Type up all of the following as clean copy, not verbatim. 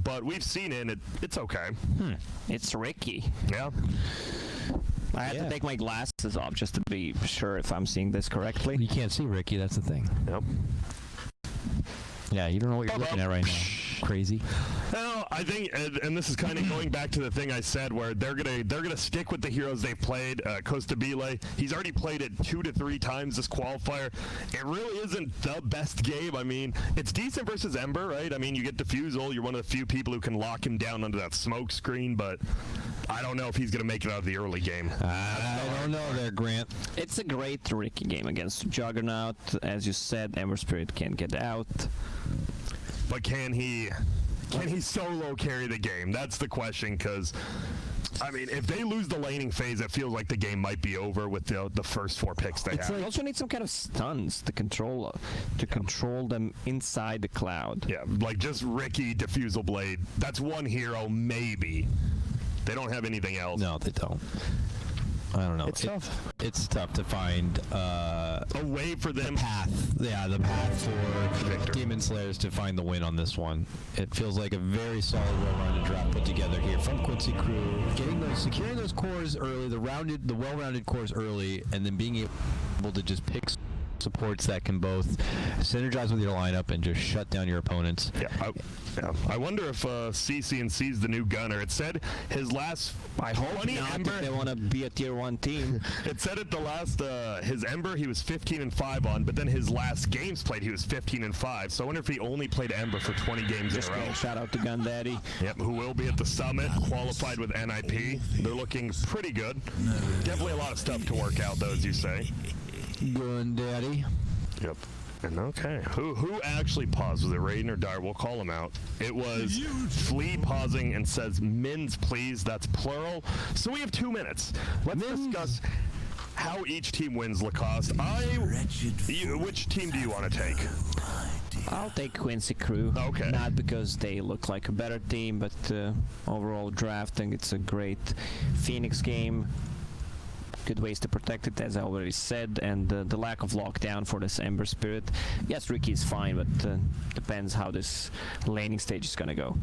but we've seen it, and it's okay. It's Ricky. Yeah. I had to take my glasses off just to be sure if I'm seeing this correctly. You can't see Ricky, that's the thing. Yep. Yeah, you don't know what you're looking at right now. Crazy. Well, I think, and this is kind of going back to the thing I said, where they're gonna stick with the heroes they've played. Costabile, he's already played it 2 to 3 times this qualifier. It really isn't the best game. I mean, it's decent versus Ember, right? I mean, you get Diffusal. You're one of the few people who can lock him down under that smoke screen, but I don't know if he's gonna make it out of the early game. I don't know there, Grant. It's a great Ricky game against Juggernaut. As you said, Ember Spirit can't get out. But can he solo carry the game? That's the question, because I mean, if they lose the laning phase, it feels like the game might be over with the first 4 picks they have. You also need some kind of stuns to control them inside the cloud. Yeah, like just Ricky, Diffusal Blade. That's one hero, maybe. They don't have anything else. No, they don't. I don't know. It's tough. It's tough to find a way for them. The path. Yeah, the path for Victor. Demon Slayers to find the win on this one. It feels like a very solid, well-rounded draft put together here from Quicy Crew. Securing those cores early, the well-rounded cores early, and then being able to just pick supports that can both synergize with your lineup and just shut down your opponents. I wonder if CCNC's the new gunner. It said his last. I hope not Ember. if they want to be a tier 1 team. It said at the last his Ember he was 15-5 on, but then his last games played he was 15-5. So I wonder if he only played Ember for 20 games in a row. Shout out to Gun Daddy. Yep, who will be at the summit, qualified with NIP. They're looking pretty good. Definitely a lot of stuff to work out, though, as you say. Gun Daddy. Yep. And okay, who actually paused? Was it Raiden or Dart? We'll call him out. It was Flea pausing and says, "Mins, please." That's plural. So we have 2 minutes. Let's discuss how each team wins, Lacoste. Which team do you want to take? I'll take Quicy Crew. Okay. Not because they look like a better team, but overall drafting, it's a great Phoenix game. Good ways to protect it, as I already said, and the lack of lockdown for this Ember Spirit. Yes, Ricky is fine, but depends how this laning stage is gonna go.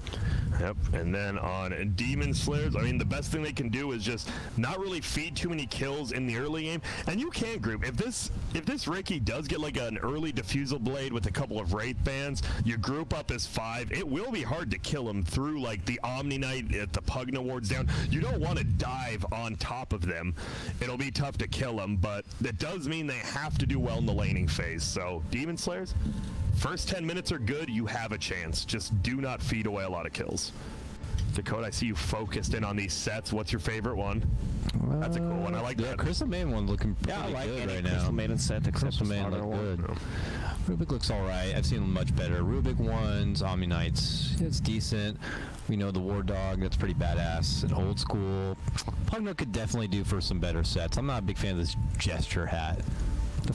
Yep, and then on Demon Slayers, I mean, the best thing they can do is just not really feed too many kills in the early game, and you can group. If this Ricky does get like an early Diffusal Blade with a couple of Wraith Bands, you group up as 5, it will be hard to kill him through like the Omni Knight at the Pugna wards down. You don't want to dive on top of them. It'll be tough to kill them, but it does mean they have to do well in the laning phase. So Demon Slayers, first 10 minutes are good. You have a chance. Just do not feed away a lot of kills. Dakota, I see you focused in on these sets. What's your favorite one? That's a cool one. I like that. Crystal Maiden one looking pretty I like good any right now. Crystal Maiden set except Crystal the Maiden starter look one. good. Rubik looks alright. I've seen them much better. Rubik ones, Omni Knights, it's decent. We know the War Dog, that's pretty badass. And old school. Pugna could definitely do for some better sets. I'm not a big fan of this gesture hat.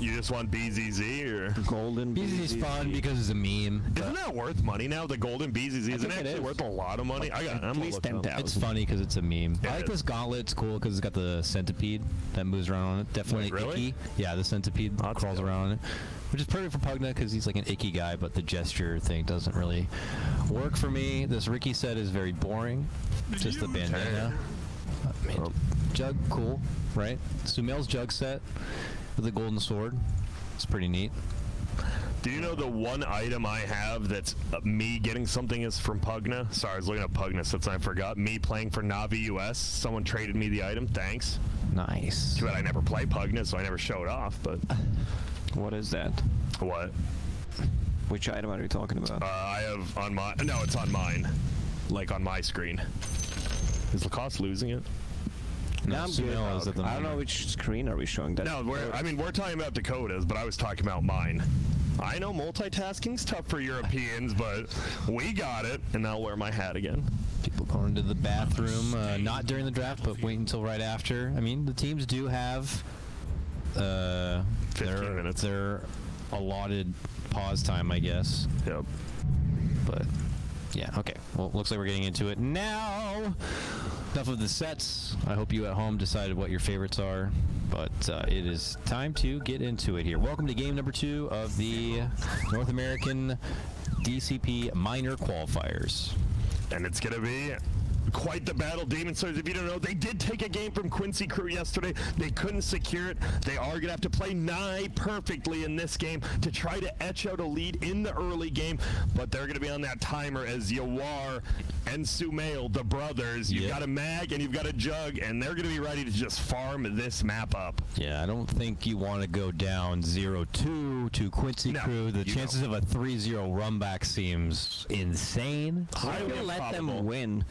You just want BZZ or Golden BZZ's fun because it's a meme. Isn't that worth money now? The golden BZZ isn't it actually worth a lot of money? I'm At least 10,000. It's funny because it's a meme. Yeah, I like this gauntlet. It's cool because it's got the centipede that moves around on it. Definitely Wait, really? icky. Yeah, the centipede That's crawls dope. around on it, which is perfect for Pugna because he's like an icky guy, but the gesture thing doesn't really work for me. This Ricky set is very boring. Just the bandana. I mean, Jug, cool, right? Sumail's Jug set with the golden sword. It's pretty neat. Do you know the one item I have that's me getting something is from Pugna? Sorry, I was looking at Pugna since I forgot. Me playing for Navi US. Someone traded me the item. Thanks. Nice. Too bad I never play Pugna, so I never show it off, but... What is that? What? Which item are you talking about? I have on my... No, it's on mine. Like on my screen. Is Lacoste losing it? No, I'm Sumail good. is at the I don't know moment. which screen are we showing that. No, we're talking about Dakota's, but I was talking about mine. I know multitasking's tough for Europeans, but we got it, and I'll wear my hat again. People going to the bathroom, not during the draft, but wait until right after. I mean, the teams do have 15 minutes. Their allotted pause time, I guess. Yep. But yeah, okay. Well, looks like we're getting into it now. Enough of the sets. I hope you at home decided what your favorites are, but it is time to get into it here. Welcome to game number 2 of the North American DCP Minor Qualifiers. And it's going to be quite the battle. Demon Slayers, if you don't know, they did take a game from Quicy Crew yesterday. They couldn't secure it. They are going to have to play nigh perfectly in this game to try to etch out a lead in the early game, but they're going to be on that timer as Yawar and Sumail, the brothers. You've got a Mag and you've got a Jug, and they're going to be ready to just farm this map up. Yeah, I don't think you want to go down 0-2 to Quicy Crew. The chances of a 3-0 run back seems insane. I'm going to let them win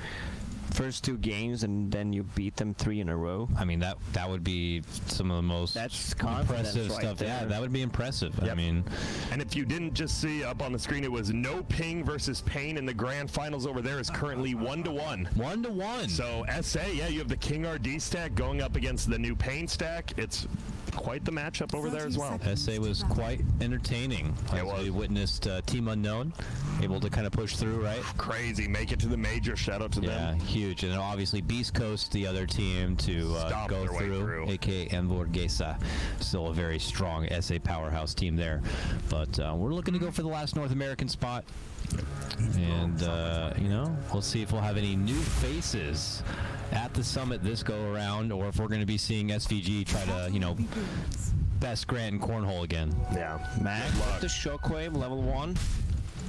first 2 games and then you beat them 3 in a row. I mean, that would be some of the most impressive stuff. There. Yeah, that would be impressive. Yep. I mean, and if you didn't just see up on the screen, it was No Ping versus Pain in the grand finals over there is currently 1-1. 1-1. So SA, yeah, you have the King RD stack going up against the new Pain stack. It's quite the matchup over there as well. SA was quite entertaining. We witnessed Team Unknown able to kind of push through, right? Crazy, make it to the major. Shout out to them. Yeah, huge. And obviously Beast Coast, the other team to go through, aka Hamburguesa. Still a very strong SA powerhouse team there. But we're looking to go for the last North American spot. And, you know, we'll see if we'll have any new faces at the summit this go around, or if we're going to be seeing SVG try to, you know, best Grant and Cornhole again. Yeah. Mag with the Shockwave, level 1.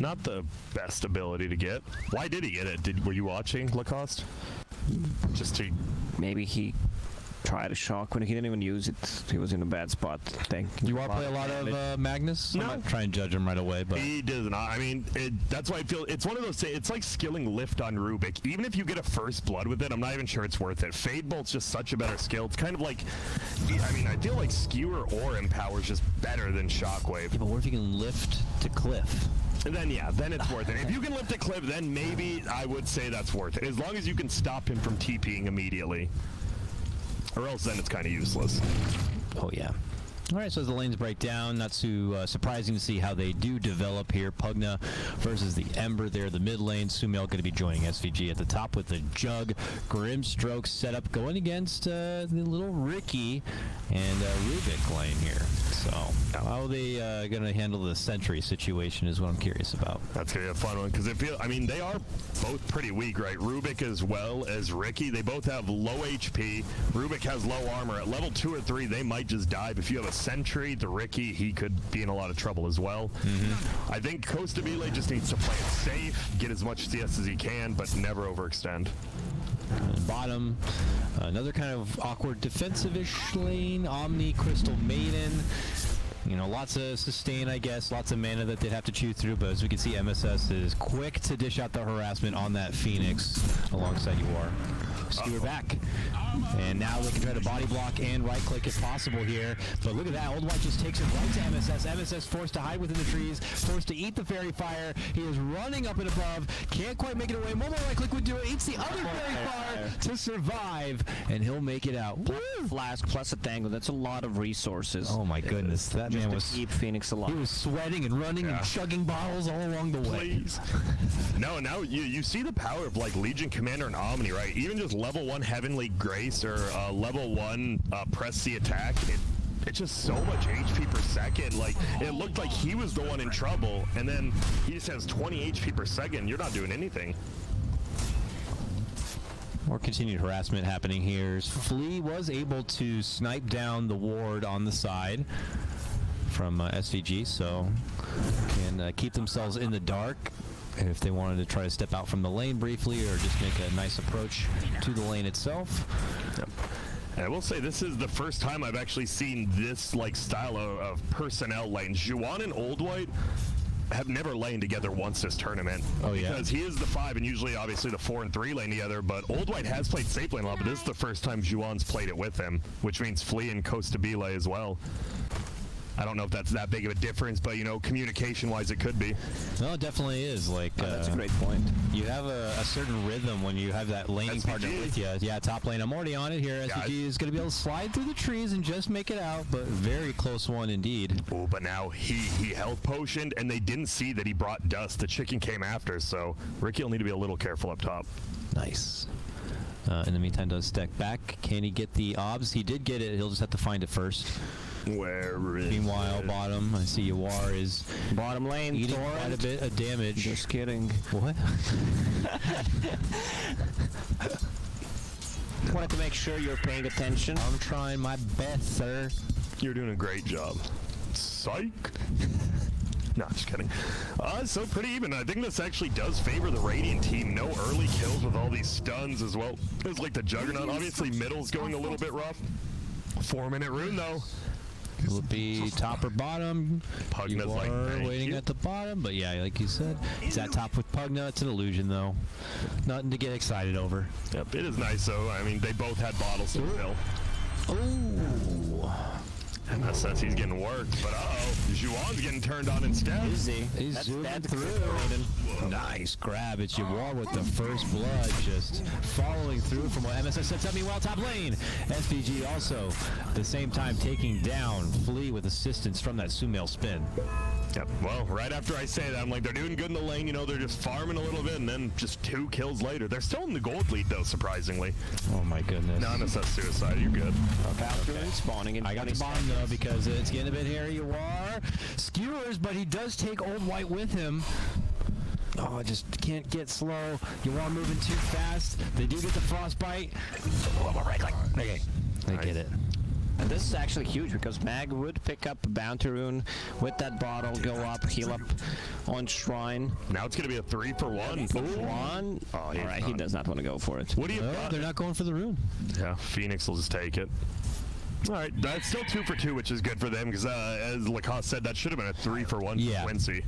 Not the best ability to get. Why did he get it? Were you watching, Lacoste? Just to... Maybe he tried a shock when he didn't even use it. He was in a bad spot. You want to play a lot of Magnus? No. I'm not trying to judge him right away, but he does not. I mean, that's why I feel it's one of those things. It's like skilling lift on Rubik. Even if you get a first blood with it, I'm not even sure it's worth it. Fade Bolt's just such a better skill. It's kind of like, I mean, I feel like Skewer or Empower is just better than Shockwave. Yeah, but what if you can lift to Cliff? And then, yeah, then it's worth it. If you can lift a cliff, then maybe I would say that's worth it. As long as you can stop him from TPing immediately. Or else then it's kind of useless. Oh, yeah. All right, so as the lanes break down, not too surprising to see how they do develop here. Pugna versus the Ember there, the mid lane. Sumail going to be joining SVG at the top with the Jug. Grimstroke setup going against the little Ricky and Rubik lane here. So how are they going to handle the Sentry situation is what I'm curious about. That's going to be a fun one because I mean, they are both pretty weak, right? Rubik as well as Ricky. They both have low HP. Rubik has low armor. At level 2 or 3, they might just dive. If you have a Sentry, the Ricky, he could be in a lot of trouble as well. I think Costa Vile just needs to play it safe, get as much CS as he can, but never overextend. Bottom, another kind of awkward defensive-ish lane. Omni, Crystal Maiden. You know, lots of sustain, I guess, lots of mana that they'd have to chew through, but as we can see, MSS is quick to dish out the harassment on that Phoenix alongside Yawar. Skewer back. And now they can try to body block and right click if possible here. But look at that. Old White just takes it right to MSS. MSS forced to hide within the trees, forced to eat the fairy fire. He is running up and above. Can't quite make it away. One more right click would do it. Eats the other fairy fire to survive. And he'll make it out. Flask plus a tango. That's a lot of resources. Oh my goodness. That just man to was keep Phoenix alive. He was sweating and running and chugging bottles all along the way. Please. No, now you see the power of like Legion Commander and Omni, right? Even just level 1 Heavenly Grace or level 1 press the attack, it's just so much HP per second. Like, it looked like he was the one in trouble, and then he just has 20 HP per second. You're not doing anything. More continued harassment happening here. Flea was able to snipe down the ward on the side from SVG, so can keep themselves in the dark if they wanted to try to step out from the lane briefly or just make a nice approach to the lane itself. Yep. And I will say this is the first time I've actually seen this like style of personnel lanes. Juwan and Old White have never laned together once this tournament. Oh, yeah? Because he is the 5 and usually obviously the 4 and 3 lane together, but Old White has played safe lane a lot, but this is the first time Juwan's played it with him, which means Flea and Costa Vile as well. I don't know if that's that big of a difference, but, you know, communication-wise, it could be. No, it definitely is. Like, that's a great point. You have a certain rhythm when you have that laning SVG. partner with you. Yeah, top lane. I'm already on it here. SVG is going to be able to slide through the trees and just make it out, but very close one indeed. Oh, but now he health potioned, and they didn't see that he brought Dust. The chicken came after, so Ricky will need to be a little careful up top. Nice. In the meantime, does stack back. Can he get the obs? He did get it. He'll just have to find it first. Where is Meanwhile, it? bottom, I see Yawar is Bottom lane, eating Torrent. quite a bit of damage. Just kidding. What? Wanted to make sure you're paying attention. I'm trying my best, sir. You're doing a great job. Psych. No, just kidding. So pretty even. I think this actually does favor the Radiant team. No early kills with all these stuns as well. It's like the Juggernaut. Obviously, middle's going a little bit rough. 4-minute rune, though. Will it be top or bottom? Pugna's like, Yawar waiting you. at the bottom, but yeah, like you said, it's at top with Pugna. It's an illusion, though. Nothing to get excited over. Yep, it is nice, though. I mean, they both had bottles to fill. Ooh. And that says he's getting worked, but uh-oh. Juwan's getting turned on instead. Easy. He's That's zooming bad through. Nice grab. It's Yawar with the first blood, just following through from what MSS sets up. Meanwhile, top lane. SVG also, at the same time, taking down Flea with assistance from that Sumail spin. Yep. Well, right after I say that, I'm like, they're doing good in the lane. You know, they're just farming a little bit, and then just 2 kills later. They're still in the gold lead, though, surprisingly. Oh my goodness. No, that's suicide. You're good. Valkyrie spawning in I got the 20 bottom though because it's getting a bit hairy. Yawar skewers, but he does take Old White with him. Oh, just can't get slow. Yawar moving too fast. They do get the frostbite. Okay, they get it. And this is actually huge because Mag would pick up a bounty rune with that bottle, go up, heal up on Shrine. Now it's going to be a 3-for-1. One. Oh, he's Alright, he done. does not want to go for it. What do you No, got? they're not going for the rune. Yeah, Phoenix will just take it. All right, that's still 2-for-2, which is good for them because, as Lacoste said, that should have been a 3-for-1 Yeah. for Quicy.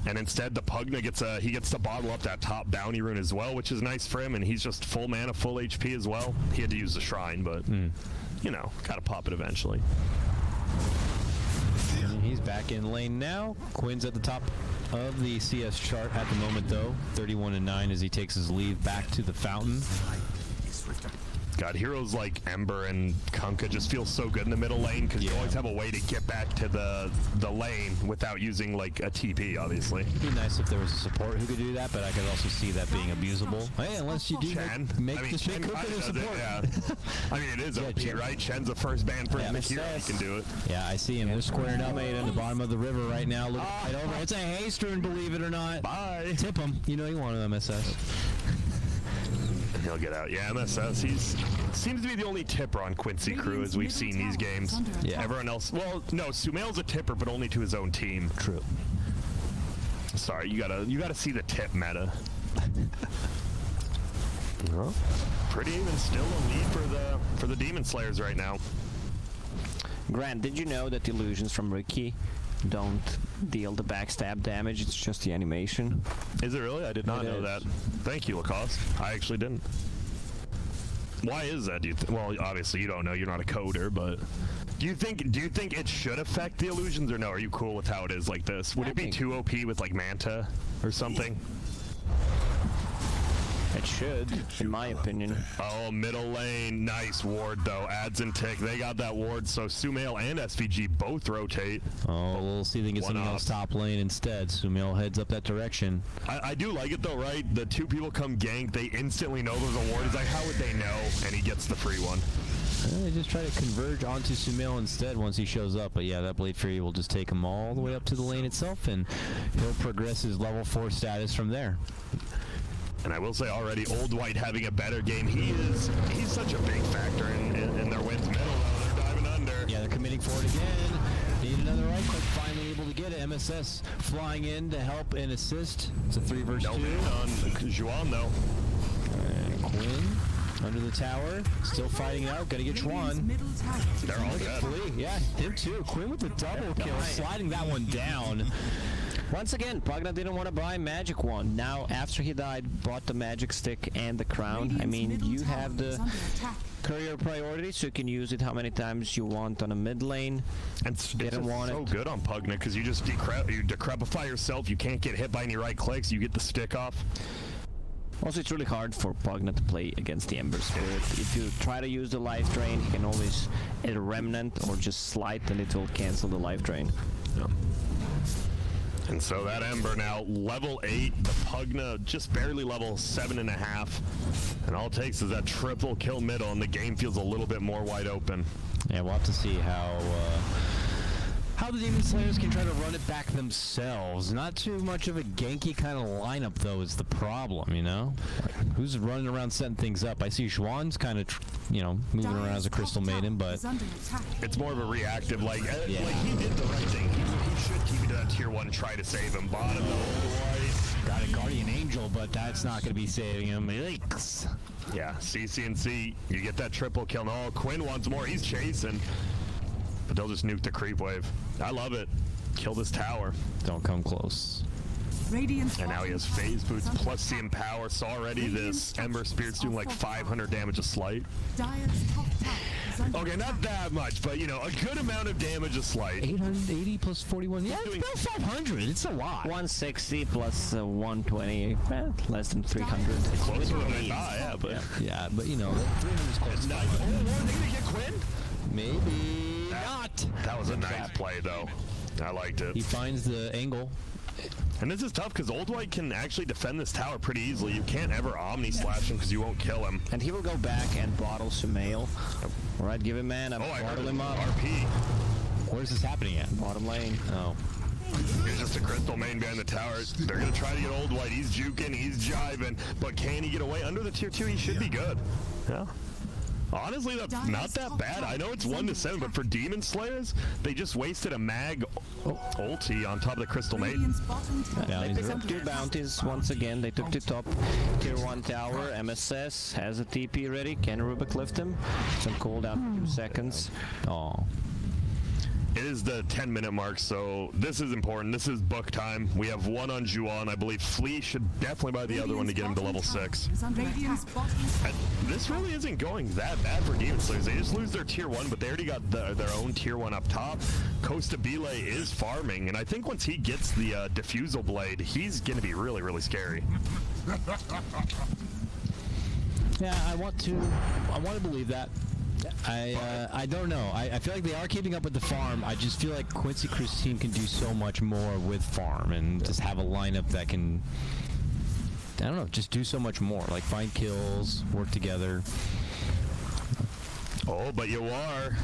And instead, the Pugna gets to bottle up that top bounty rune as well, which is nice for him. And he's just full mana, full HP as well. He had to use the shrine, but you know, gotta pop it eventually. And he's back in lane now. Quinn's at the top of the CS chart at the moment, though. 31-9 as he takes his lead back to the fountain. God, heroes like Ember and Kunkka just feel so good in the middle lane because you always have a way to get back to the lane without using like a TP, obviously. It'd be nice if there was a support who could do that, but I could also see that being abusable. Hey, unless you do Chen. make I mean, this Chen big kinda Kunkka does it, support. yeah. I mean, it is Yeah, OP, Chen. right? Chen's the first ban for Yeah, hero. He can do it. Yeah, I see him. They're squaring up in the bottom of the river right now. Look right over. It's a Haystern, believe it or not. Bye. Tip him. You know you want an MSS. He'll get out. Yeah, MSS. He's seems to be the only tipper on Quicy crew as we've seen these games. Yeah. Everyone else. Well, no, Sumail's a tipper, but only to his own team. True. Sorry, you gotta see the tip meta. Well, pretty even still a lead for the Demon Slayers right now. Grant, did you know that illusions from Ricky don't deal the backstab damage? It's just the animation. Is it really? I did not It know is. that. Thank you, Lacoste. I actually didn't. Why is that? Well, obviously you don't know. You're not a coder, but do you think it should affect the illusions or no? Are you cool with how it is like this? Would I it be think- too OP with like Manta or something? It should, in my opinion. Oh, middle lane. Nice ward, though. Ads and Tick. They got that ward, so Sumail and SVG both rotate. Oh, we'll see if they can get One something off. else top lane instead. Sumail heads up that direction. I do like it, though, right? The 2 people come gank. They instantly know there's a ward. He's like, how would they know? And he gets the free one. They just try to converge onto Sumail instead once he shows up. But yeah, that Blade Fury will just take him all the way up to the lane itself, and he'll progress his level 4 status from there. And I will say already, Old White having a better game. He's such a big factor in their wins middle, though. They're diving under. Yeah, they're committing for it again. Need another right click. Finally able to get it. MSS flying in to help and assist. It's a 3 versus 2. No man on Juwan, though. And Quinn under the tower, still fighting it out. Gotta get Chuan. They're all dead. Flea, yeah, him too. Quinn with the double kill, sliding that one down. Once again, Pugna didn't want to buy Magic Wand. Now, after he died, bought the Magic Stick and the Crown. I mean, you have the courier priority, so you can use it how many times you want on a mid lane. And it's Didn't just want so it. good on Pugna because you just decrepify yourself. You can't get hit by any right clicks. You get the stick off. Also, it's really hard for Pugna to play against the Ember Spirit. If you try to use the Life Drain, he can always hit a Remnant or just slide and it will cancel the Life Drain. Yeah. And so that Ember now level 8, the Pugna just barely level 7.5. And all it takes is that triple kill middle and the game feels a little bit more wide open. Yeah, we'll have to see how the Demon Slayers can try to run it back themselves. Not too much of a ganky kind of lineup, though, is the problem, you know? Like, who's running around setting things up? I see Xuan's kind of, moving around as a Crystal Maiden, but it's more of a reactive, like he did the right thing. He should keep it to that tier 1, try to save him. Bottom, though, got a Guardian Angel, but that's not going to be saving him. Yikes. yeah, CC&C, you get that triple kill. No, Quinn wants more. He's chasing. But they'll just nuke the creep wave. I love it. Kill this tower. Don't come close. Radiant And now he has phase boots plus the empower. So already this Ember Spirit's doing like 500 damage a slight. Okay, not that much, but a good amount of damage a slight. 880 plus 41. Yeah, it's about 500. It's a lot. 160 plus 120, less than 300. Closer than I thought, yeah, but... Yeah, but 300 is close. Nice. Oh, are they gonna get Quinn? Maybe not. That was a nice play, though. I liked it. He finds the angle. And this is tough because Old White can actually defend this tower pretty easily. You can't ever Omni Slash him because you won't kill him. And he will go back and bottle Sumail. All right, give him mana. Oh, I heard bottle him up. RP. Where's this happening at? Bottom lane. Oh. Here's just a Crystal main behind the tower. They're going to try to get Old White. He's juking, he's jiving, but can he get away? Under the tier 2, he should be good. Yeah. Honestly, that's not that bad. I know it's 1-7, but for Demon Slayers, they just wasted a mag ulti on top of the Crystal Maiden. They picked up 2 bounties once again. They took the top tier 1 tower. MSS has a TP ready. Can Rubik lift him? Some cooldown, 2 seconds. Oh. It is the 10-minute mark, so this is important. This is book time. We have 1 on Juan. I believe Flea should definitely buy the other one to get him to level 6. And this really isn't going that bad for Demon Slayers. They just lose their tier 1, but they already got their own tier 1 up top. Costa Bile is farming, and I think once he gets the Diffusal Blade, he's going to be really, really scary. Yeah, I want to believe that. I don't know. I feel like they are keeping up with the farm. I just feel like Quincy Crew's team can do so much more with farm and just have a lineup that can, I don't know, just do so much more. Like find kills, work together. Oh, but Yawar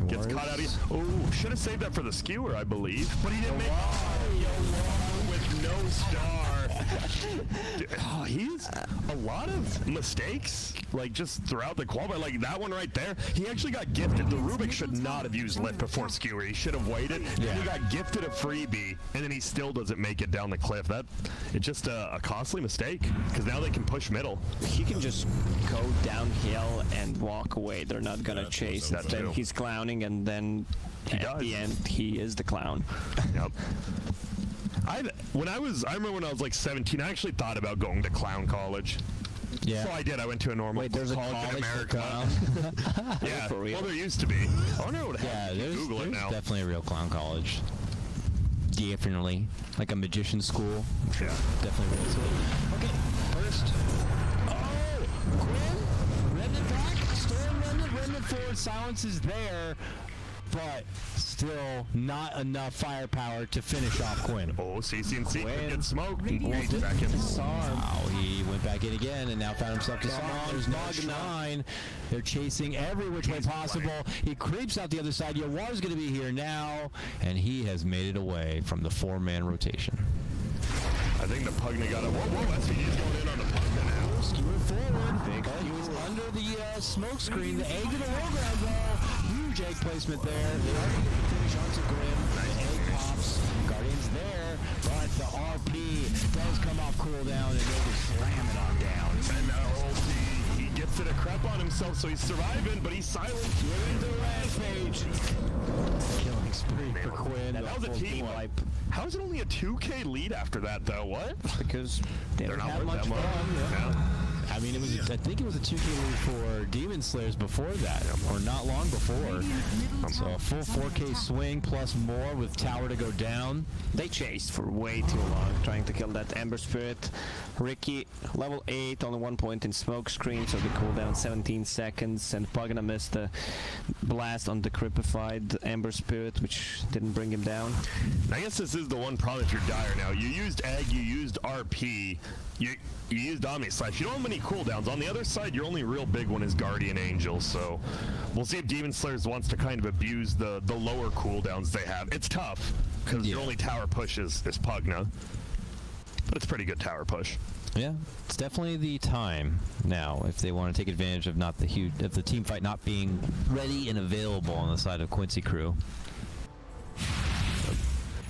gets caught out of... Oh, should have saved that for the skewer, I believe. But he didn't make... Yawar with no star. Oh, he's a lot of mistakes, like just throughout the qualifier. Like that one right there, he actually got gifted. The Rubik should not have used lift before skewer. He should have waited. Yeah. He got gifted a freebie, and then he still doesn't make it down the cliff. It's just a costly mistake because now they can push middle. He can just go downhill and walk away. They're not gonna chase. Then he's clowning, and then at the end, he is the clown. Yep. I remember when I was like 17, I actually thought about going to clown college. Yeah. So I did. I went to a normal college in America. Yeah. For real? Well, there used to be. I wonder what happened. Yeah, Google it now. Definitely a real clown college. Definitely. Like a magician school. Yeah. Definitely real. Okay, first. Oh! Quinn? Remnant back. Storm Remnant forward. Silence is there. But still not enough firepower to finish off Quinn. Oh, CC&C get smoked. Back in. Wow, he went back in again and now found himself disarmed. There's no 9. They're chasing every which way possible. He creeps out the other side. Yawar's going to be here now, and he has made it away from the 4-man rotation. I think the Pugna got it. Whoa, SVG's going in on the Pugna now. Skewing forward. He was under the smoke screen. The egg to the low ground, though. Huge egg placement there. They are going to finish onto Grim. The egg pops. Guardian's there, but the RP does come off cooldown, and they will slam it on down. And he gets it a crap on himself, so he's surviving, but he's silent. Into the rampage. Killing spree for Quinn. That was a team wipe. How is it only a 2K lead after that, though? What? Because they're not have much fun. Yeah. I mean, I think it was a 2K lead for Demon Slayers before that, or not long before. So a full 4K swing plus more with tower to go down. They chased for way too long, trying to kill that Ember Spirit. Ricky, level 8, only 1 point in smoke screen, so the cooldown 17 seconds, and Pugna missed the blast on the creepified Ember Spirit, which didn't bring him down. I guess this is the one problem if you're Dire now. You used Egg, you used RP. You used Omni Slash. You don't have many cooldowns. On the other side, your only real big one is Guardian Angel, so we'll see if Demon Slayers wants to kind of abuse the lower cooldowns they have. It's tough, because your only tower push is Pugna, but it's pretty good tower push. Yeah, it's definitely the time now if they want to take advantage of the team fight not being ready and available on the side of Quicy Crew.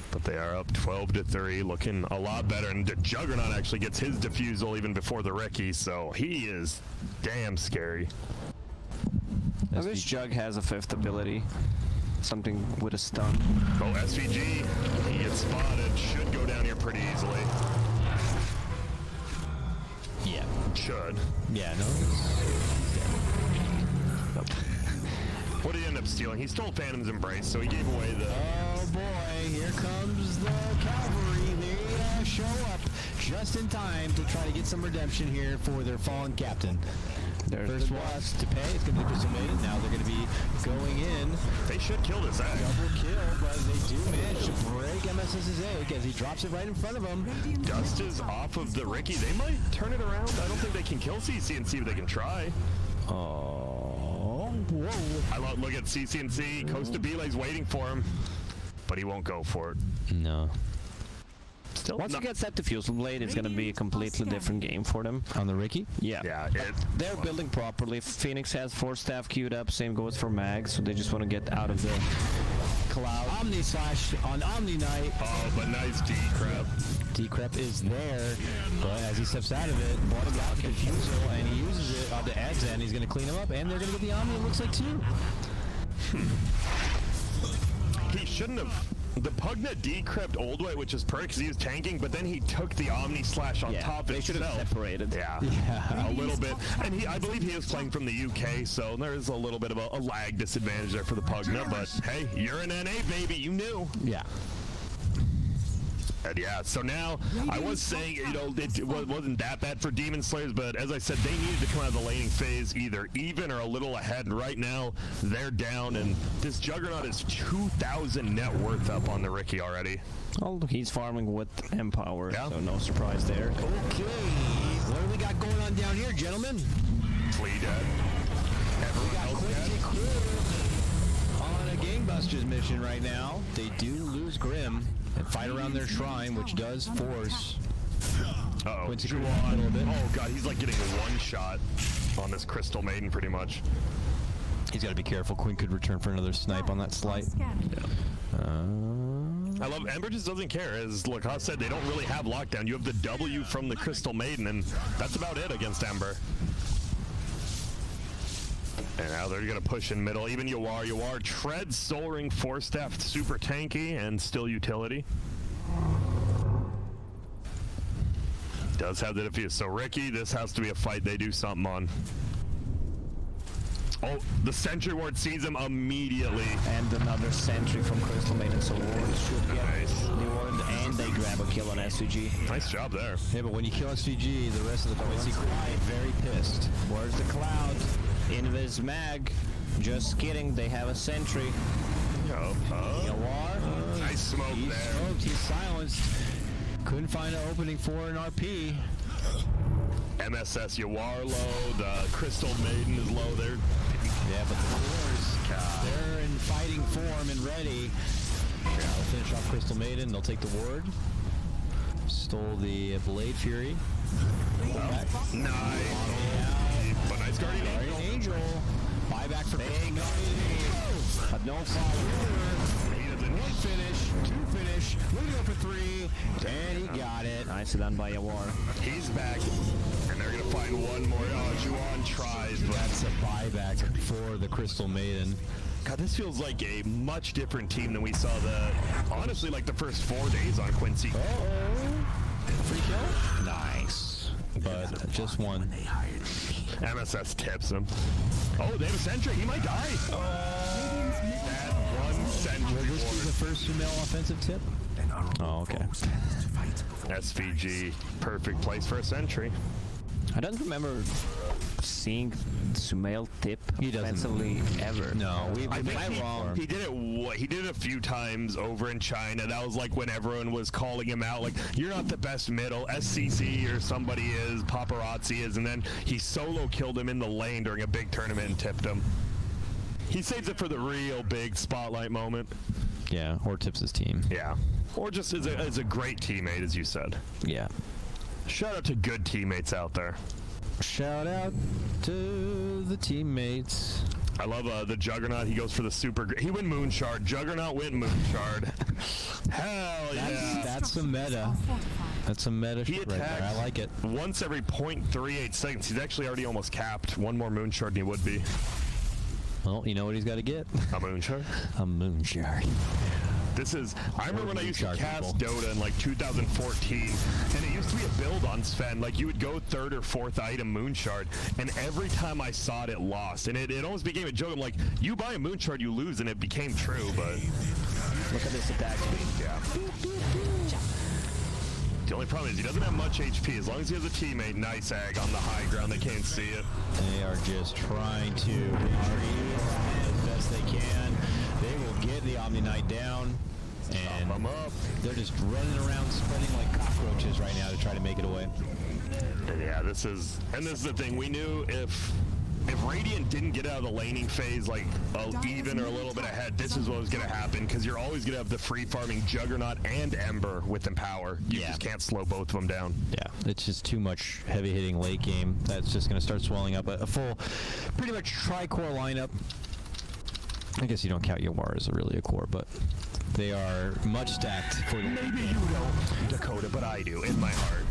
But they are up 12-3, looking a lot better. And the Juggernaut actually gets his defusal even before the Ricky, so he is damn scary. I wish Jug has a 5th ability. Something with a stun. Oh, SVG, he gets spotted. Should go down here pretty easily. Yeah. Should. Yeah, no. What did he end up stealing? He stole Phantom's Embrace, so he gave away the... Oh boy, here comes the cavalry. They show up just in time to try to get some redemption here for their fallen captain. There's First was to pay. It's going to be Crystal Maiden. Now they're going to be going in. They should kill this egg. Double kill, but they do manage to break MSS's egg as he drops it right in front of him. Dust is off of the Ricky. They might turn it around. I don't think they can kill CCNC, but they can try. Oh, whoa. Look at CCNC. Costa Bile's waiting for him, but he won't go for it. No. Still, Once he gets that diffusal blade, it's going to be a completely different game for them. On the Ricky? Yeah. They're building properly. Phoenix has 4 staff queued up. Same goes for Mag, so they just want to get out of the cloud. Omni Slash on Omni Knight. Oh, but nice D-Crep. D-Crep is there, but as he steps out of it, bottom block diffusal, and he uses it on the edge, and he's going to clean him up, and they're going to get the Omni, it looks like, too. He shouldn't have. The Pugna decrypt Old Way, which is perfect because he was tanking, but then he took the Omni Slash on top they should have separated. Yeah, a little bit. And I believe he is playing from the UK, so there is a little bit of a lag disadvantage there for the Pugna, but hey, you're an NA, baby, you knew. Yeah. And yeah, so now I was saying, it wasn't that bad for Demon Slayers, but as I said, they needed to come out of the laning phase either even or a little ahead. And right now, they're down, and this Juggernaut is 2,000 net worth up on the Ricky already. Oh, he's farming with Empower, so no surprise there. Okay, what do we got going on down here, gentlemen? Flea dead. Everyone else dead. On a Gangbusters mission right now. They do lose Grim and fight around their shrine, which does force Quicy Crew a little bit. Oh god, he's like getting a one-shot on this Crystal Maiden pretty much. He's got to be careful. Quinn could return for another snipe on that slight. I love Ember just doesn't care. As Lacoste said, they don't really have lockdown. You have the W from the Crystal Maiden, and that's about it against Ember. And now they're going to push in middle. Even Yawar treads Soul Ring 4-staff, super tanky, and still utility. Does have the defuse. So Ricky, this has to be a fight they do something on. Oh, the Sentry Ward sees him immediately. And another Sentry from Crystal Maiden, so Ward should get the Ward, and they grab a kill on SVG. Nice job there. Yeah, but when you kill SVG, the rest of the Quicy Crew are very pissed. Where's the cloud? Invis Mag. Just kidding, they have a Sentry. Yawar. Nice smoke He's there. smoked, he's silenced. Couldn't find an opening for an RP. MSS Yawar low, the Crystal Maiden is low there. Yeah, but the Cores, they're in fighting form and ready. They'll finish off Crystal Maiden, they'll take the ward. Stole the Blade Fury. Nice. But nice Guardian Angel. Buyback for Crystal Maiden. But no follow. One finish, 2 finish, moving up for 3, and he got it. Nicely done by Yawar. He's back, and they're going to find one more. Oh, Juan tries, but That's a buyback for the Crystal Maiden. God, this feels like a much different team than we saw honestly, like the first 4 days on Quicy. Free kill? Nice. But just one. MSS tips him. Oh, they have a Sentry. He might die. That one Sentry. Will this be the first female offensive tip? Oh, okay. SVG, perfect place for a Sentry. I don't remember seeing Sumail tip He doesn't. offensively ever. No, I think am I wrong? he did it. He did it a few times over in China. That was like when everyone was calling him out, like you're not the best middle. SCC or somebody is, paparazzi is, and then he solo killed him in the lane during a big tournament and tipped him. He saves it for the real big spotlight moment. Yeah, or tips his team. Yeah, or just as a great teammate, as you said. Yeah. Shout out to good teammates out there. Shout out to the teammates. I love the Juggernaut. He goes for the super. He went Moonshard. Juggernaut went Moonshard. Hell yeah. That's a meta. That's a meta He shit right there. attacks I like it. once every 0.38 seconds. He's actually already almost capped. One more Moonshard and he would be. Well, you know what he's got to get? A Moonshard? A Moonshard. This is, I remember when I used to Moonshard cast people. Dota in like 2014, and it used to be a build on Sven. Like you would go third or fourth item Moonshard, and every time I saw it, it lost. And it almost became a joke. I'm like, you buy a Moonshard, you lose, and it became true, but. Look at this attack speed. Yeah. The only problem is he doesn't have much HP. As long as he has a teammate, nice egg on the high ground, they can't see it. They are just trying to retrieve as best they can. They will get the Omni Knight down. And I'm up. they're just running around spreading like cockroaches right now to try to make it away. Yeah, this is the thing. We knew if Radiant didn't get out of the laning phase like even or a little bit ahead, this is what was going to happen, because you're always going to have the free farming Juggernaut and Ember with Empower. You just can't slow both of them down. Yeah, it's just too much heavy hitting late game. That's just going to start swelling up a full, pretty much tri-core lineup. I guess you don't count Yawar as really a core, but they are much stacked for the Maybe you don't, Dakota, but I do in my heart.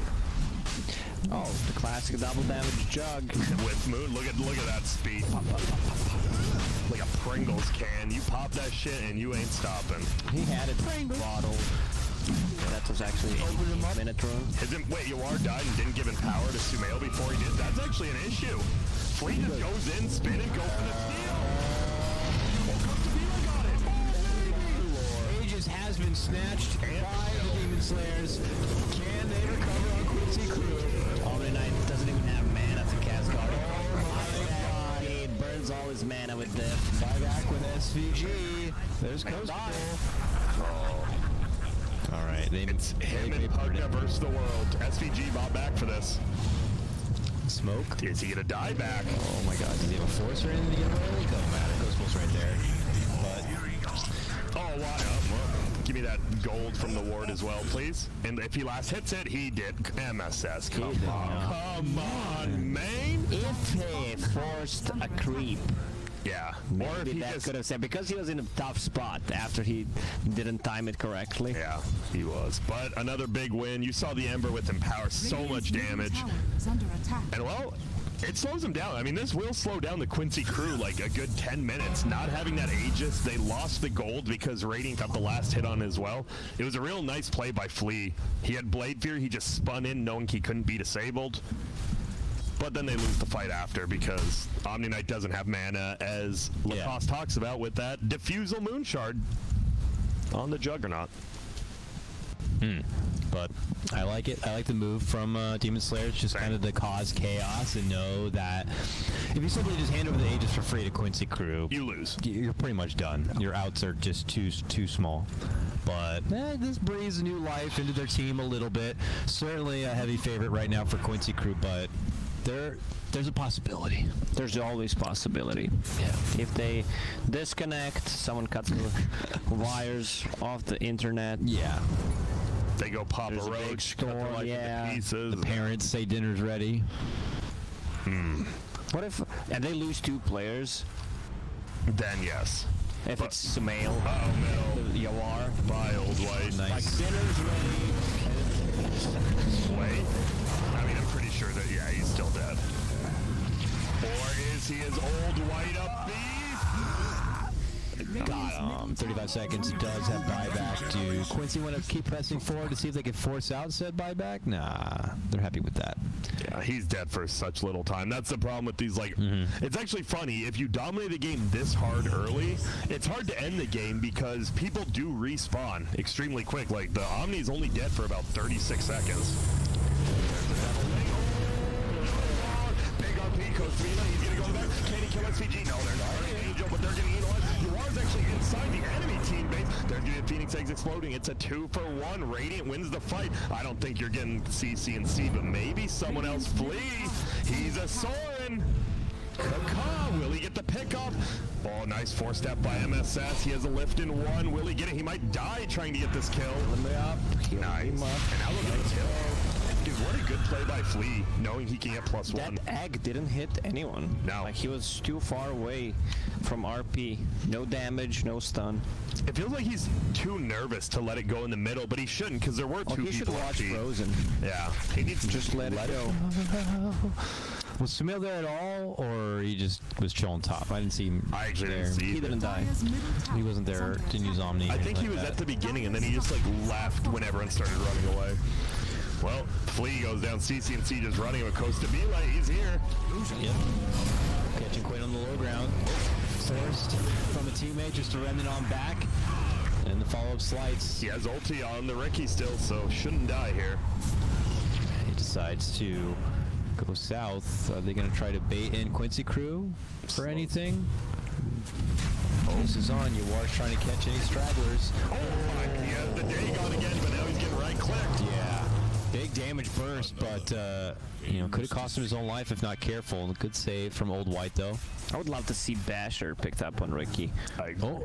Oh, the classic double damage jug. With Moon, look at that speed. Pop, pop, pop, pop, pop. Like a Pringles can. You pop that shit and you ain't stopping. He had it bottled. That was actually a minute run. Wait, Yawar died and didn't give Empower to Sumail before he did? That's actually an issue. Flea just goes in, spin, and go for the steal. Aegis has been snatched by the Demon Slayers. Can they recover on Quicy Crew? Omni Knight doesn't even have mana to cast guard. Oh my god, he burns all his mana with this. Buyback with SVG. There's Coast All right, It's him and Pugna versus the world. SVG bought back for this. Smoke. Is he gonna die back? Oh my god, does he have a force or anything to get away? It doesn't matter. Coast right there. Oh, why up? Well, give me that gold from the ward as well, please. And if he last hits it, he did. MSS, come on, man. If he forced a creep, Yeah. maybe Or if he that just... could have said, because he was in a tough spot after he didn't time it correctly. Yeah, he was. But another big win. You saw the Ember with Empower, so much damage. And well, it slows him down. I mean, this will slow down the Quicy crew like a good 10 minutes. Not having that Aegis, they lost the gold because Radiant got the last hit on as well. It was a real nice play by Flea. He had Blade Fear, he just spun in knowing he couldn't be disabled. But then they lose the fight after because Omni Knight doesn't have mana, as Lacoste talks about with that Diffusal Moonshard on the Juggernaut. But I like it. I like the move from Demon Slayer. It's just kind of to cause chaos and know that if you simply just hand over the Aegis for free to Quicy Crew, You lose. you're pretty much done. Your outs are just too small. But this breathes new life into their team a little bit. Certainly a heavy favorite right now for Quicy Crew, but there's a possibility. There's always possibility. Yeah. If they disconnect, someone cuts the wires off the internet. Yeah. They go pop There's a a big roach, cut their storm, life into yeah. pieces. The parents say dinner's ready. What if, and they lose 2 players? Then yes. If it's Sumail, Oh, no. Yawar. Bye, old white. Nice. Dinner's ready. Wait. I mean, I'm pretty sure that, yeah, he's still dead. Or is he his old white up beef? Got him. 35 seconds. Does have buyback. Do Quicy want to keep pressing forward to see if they can force out said buyback? Nah, they're happy with that. Yeah, he's dead for such little time. That's the problem with these, like, it's actually funny. If you dominate the game this hard early, it's hard to end the game because people do respawn extremely quick. Like, the Omni's only dead for about 36 seconds. SVG, no, they're not an Angel, but they're getting utilized. Yuar's actually inside the enemy team base. There's going to be Phoenix Eggs exploding. It's a 2-for-1. Radiant wins the fight. I don't think you're getting CC&C, but maybe someone else flee. He's a Soren. Will he get the pick off? Oh, nice 4-step by MSS. He has a lift in 1. Will he get it? He might die trying to get this kill. Nice. And now look at the kill. Dude, what a good play by Flea, knowing he can get +1. That egg didn't hit anyone. No. Like, he was too far away from RP. No damage, no stun. It feels like he's too nervous to let it go in the middle, but he shouldn't, because there were two he should people watch RP. Frozen. Yeah, he needs to Just let it go. Was Sumail there at all, or he just was chilling top? I didn't see him. I actually there. didn't see He it. didn't die. He wasn't there. Didn't use Omni. I think he like was that. at the beginning, and then he just like left when everyone started running away. Well, Flea goes down. CC&C just running with Costa Bila. He's here. Yep. Catching Quinn on the low ground. Forced from a teammate, just a remnant on back. And the follow-up slides. He has ulti on the Ricky still, so shouldn't die here. He decides to go south. Are they going to try to bait in Quicy crew for anything? This is on. Yuar's trying to catch any stragglers. Oh my, he has the Dagon again, but now he's getting right-clicked. Yeah. Big damage burst, but, you know, could have cost him his own life if not careful. Good save from Old White, though. I would love to see Basher picked up on Ricky. Oh.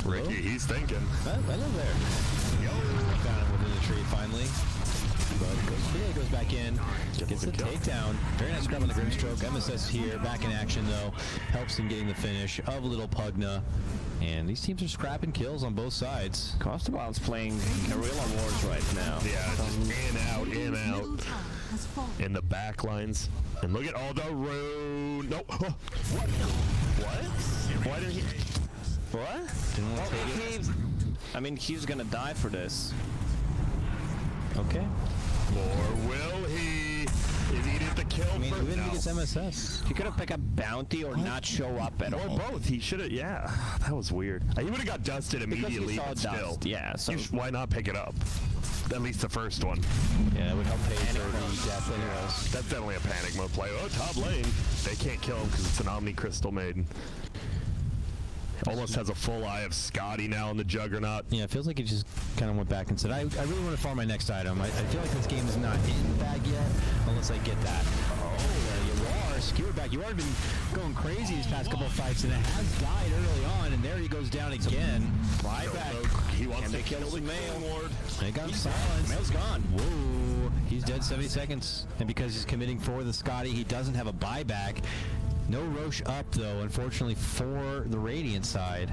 Ricky, he's thinking. Hello there. Found him within the tree finally. But goes back in, gets the takedown. Very nice grab on the Grimstroke. MSS here, back in action though. Helps in getting the finish of Little Pugna. And these teams are scrapping kills on both sides. Costabal's playing Guerrilla Wars right now. Yeah, just in, out. In the back lines. And look at all the road. No. What? Why did he? What? Didn't want to take it. I mean, he's gonna die for this. Okay. Or will he? Is he did the kill I mean, first? even No. if it's MSS. He could have picked up bounty or not show up at Or all. both. He should have. Yeah, that was weird. He would have got dusted immediately. Because he saw but still, dust. Yeah, so why not pick it up? At least the first one. Yeah, it would help pay for the death anyways. That's definitely a panic mode play. Oh, top lane. They can't kill him because it's an Omni Crystal Maiden. Almost has a full eye of Scotty now in the Juggernaut. Yeah, it feels like it just kind of went back and said, I really want to farm my next item. I feel like this game is not in the bag yet, unless I get that. Oh, Yuar skewered back. Yuar been going crazy these past couple of fights, and it has died early on, and there he goes down again. Buyback. He wants to kill kill the Sumail. Ward. They got him silenced. Mail's gone. Whoa. He's dead 70 seconds. And because he's committing for the Scotty, he doesn't have a buyback. No Roche up, though, unfortunately, for the Radiant side.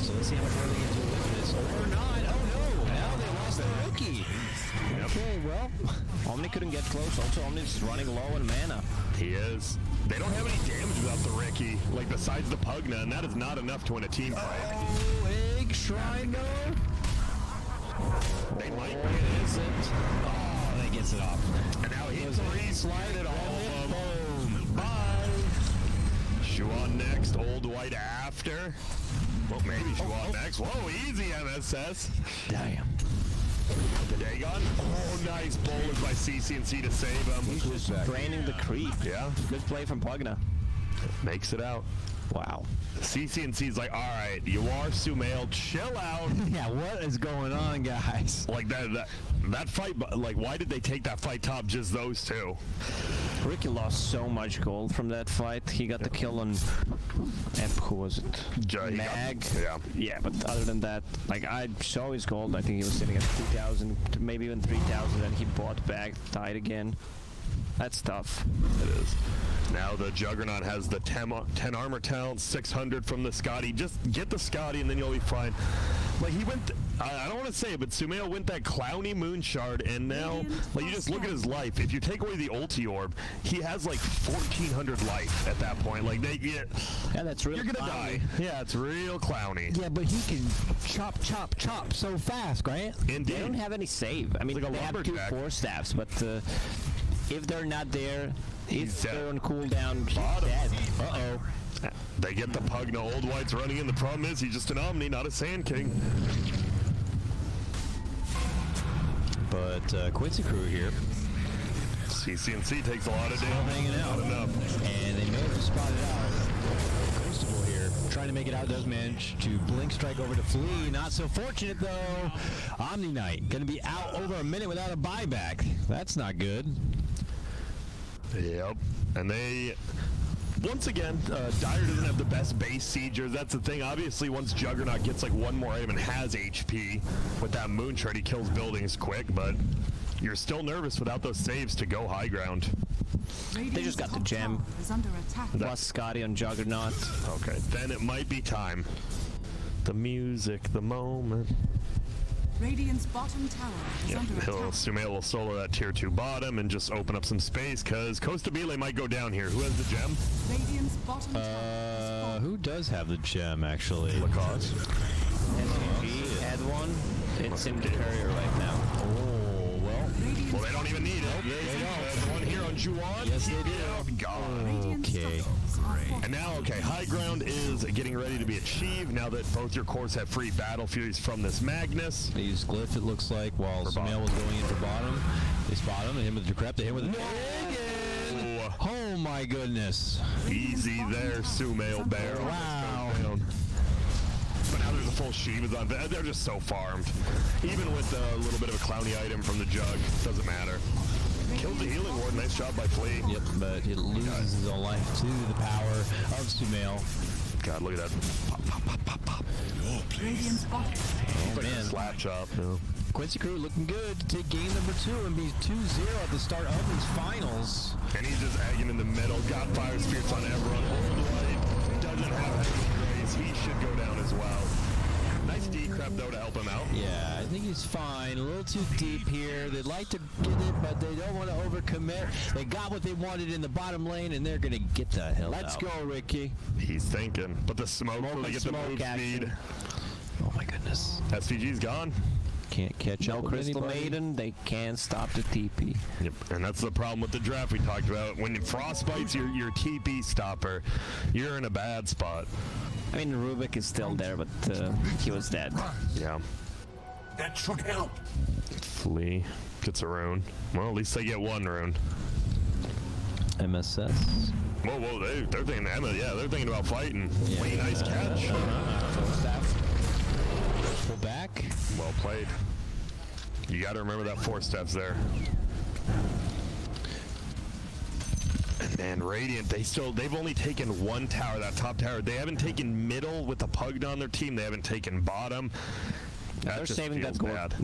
So let's see how much more they can do with this. Or not. Oh, no. Now they lost the rookie. Okay, well. Omni couldn't get close. Also, Omni's running low on mana. He is. They don't have any damage without the Ricky, like besides the Pugna, and that is not enough to win a team fight. Oh, Egg Shrine, though. They might Or win. is it? Oh, that gets it off. And now he's slided all of them. Boom. Bye. Shuan next. Old White after. Well, maybe Shuan next. Whoa, easy MSS. Damn. The Dagon. Oh, nice bowlers by CC&C to save him. He's just draining the creep. Yeah. Good play from Pugna. Makes it out. Wow. CC&C's like, all right, you are Sumail, chill out. Yeah, what is going on, guys? Like that fight, like why did they take that fight top, just those two? Ricky lost so much gold from that fight. He got the kill on... who was it? Mag? Yeah. Yeah, but other than that, like, I saw his gold. I think he was sitting at 2,000, maybe even 3,000, and he bought back, died again. That's tough. It is. Now the Juggernaut has the 10 armor talent, 600 from the Scotty. Just get the Scotty and then you'll be fine. Like he went, I don't want to say it, but Sumail went that clowny moon shard, and now, like, you just look at his life. If you take away the ulti orb, he has like 1,400 life at that point. Like Yeah, that's really you're gonna die. Yeah, it's real clowny. Yeah, but he can chop so fast, right? Indeed. They don't have any save. I mean, Like a they have 2 lumberjack. 4-staffs, but if they're not there, He's if dead. they're on cooldown, he's Bottom. dead. Uh-oh. They get the Pugna. Old White's running in. The problem is he's just an Omni, not a Sand King. But Quicy crew here. CCNC takes a lot of damage. Hanging out. Not enough. And they may have just spotted out. Constable here, trying to make it out, does manage to blink strike over to Flea. Not so fortunate though. Omni Knight gonna be out over a minute without a buyback. That's not good. Yep. And they, once again, Dire doesn't have the best base siegers. That's the thing. Obviously, once Juggernaut gets like one more item and has HP, with that Moonshard, he kills buildings quick, but you're still nervous without those saves to go high ground. They just got the gem. Plus Scotty on Juggernaut. Okay, then it might be time. The music, the moment. Radiant's bottom tower is under attack. Sumail will solo that tier 2 bottom and just open up some space, because Costa Bile might go down here. Who has the gem? Radiant's bottom tower Who does have the gem actually? Lacoste. SVG had one. It's in the courier right now. Oh, well. Well, they don't even need it. They don't. The one here on Juwan? Yes, they do. Oh, God. Okay. And now, okay, high ground is getting ready to be achieved now that both your cores have free Battle Furies from this Magnus. They used Glyph, it looks like, while Sumail was going in for bottom. They spot him, and him with the Decrep, they hit with a Oh my goodness. Easy there, Sumail Bear. Wow. But now there's a full Shivas on. They're just so farmed. Even with a little bit of a clowny item from the Jug, doesn't matter. Kills the healing ward. Nice job by Flea. Yep, but it loses his own life to the power of Sumail. God, look at that. Pop, pop, pop, pop, pop. Radiant's bottom. Oh, Like a man. slap chop. No. Quincy Crew looking good to take game number 2 and be 2-0 at the start of these finals. And he's just egging in the middle. Got fire spirits on everyone. Old White doesn't have any grace. He should go down as well. Nice decrep though to help him out. Yeah, I think he's fine. A little too deep here. They'd like to get it, but they don't want to overcommit. They got what they wanted in the bottom lane, and they're going to get the hell Let's out. go, Ricky. He's thinking. But the smoke will get the smoke move action. speed. Oh my goodness. SVG's gone. Can't catch No up with Crystal anybody. Maiden, they can't stop the TP. Yep, and that's the problem with the draft we talked about. When Frostbite's your TP stopper, you're in a bad spot. I mean, Rubik is still there, but he was dead. Yeah. That should help. Flea gets a rune. Well, at least they get one rune. MSS. Whoa, they're thinking Emma. Yeah, they're thinking about fighting. Yeah. Flea, nice catch. Pull back. Well played. You got to remember that 4 steps there. And Radiant, they've only taken one tower, that top tower. They haven't taken middle with the Pugna on their team. They haven't taken bottom. They're saving that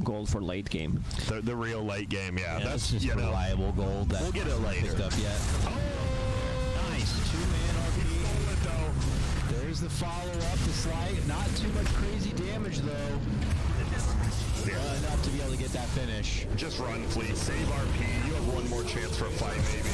gold for late game. The real late game, yeah. That's just reliable gold. We'll get it later. Up yet. Oh, nice. 2-man RP. There's the follow-up, the slide. Not too much crazy damage, though. Enough to be able to get that finish. Just run, please. Save RP. You have one more chance for a fight, maybe.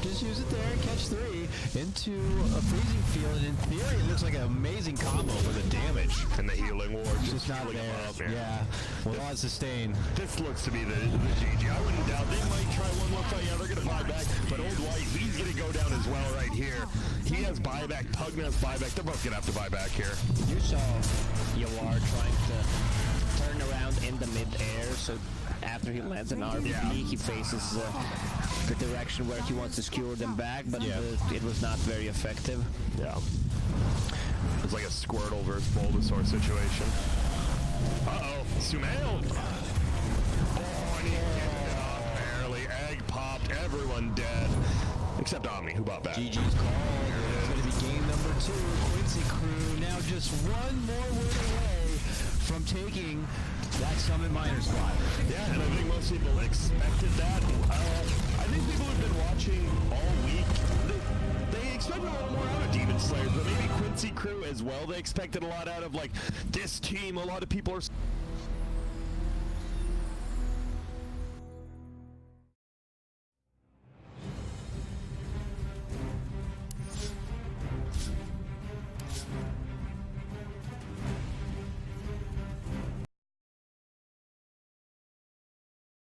Just use it there and catch 3 into a freezing field, and in theory it looks like an amazing combo with the damage. And the healing ward Just not there. Yeah, with a lot of sustain. This looks to be the GG. I wouldn't doubt they might try one more fight. Yeah, they're going to buy back. But Old White, he's going to go down as well right here. He has buyback. Pugna has buyback. They're both going to have to buy back here. You saw Yawar trying to turn around in the mid-air, so after he lands an RP, he faces the direction where he wants to skewer them back, but it was not very effective. Yeah. It's like a Squirtle versus Bulbasaur situation. Uh-oh. Sumail. Oh, and he kicked it off barely. Egg popped. Everyone dead. Except Omni, who bought back. GG's called. It's going to be game number 2. Quincy Crew now just one more win away from taking that Summit Minor spot. Yeah, and I think most people expected that. I think people have been watching all week. They expected a lot more out of Demon Slayers, but maybe Quincy Crew as well. They expected a lot out of, like, this team. A lot of people are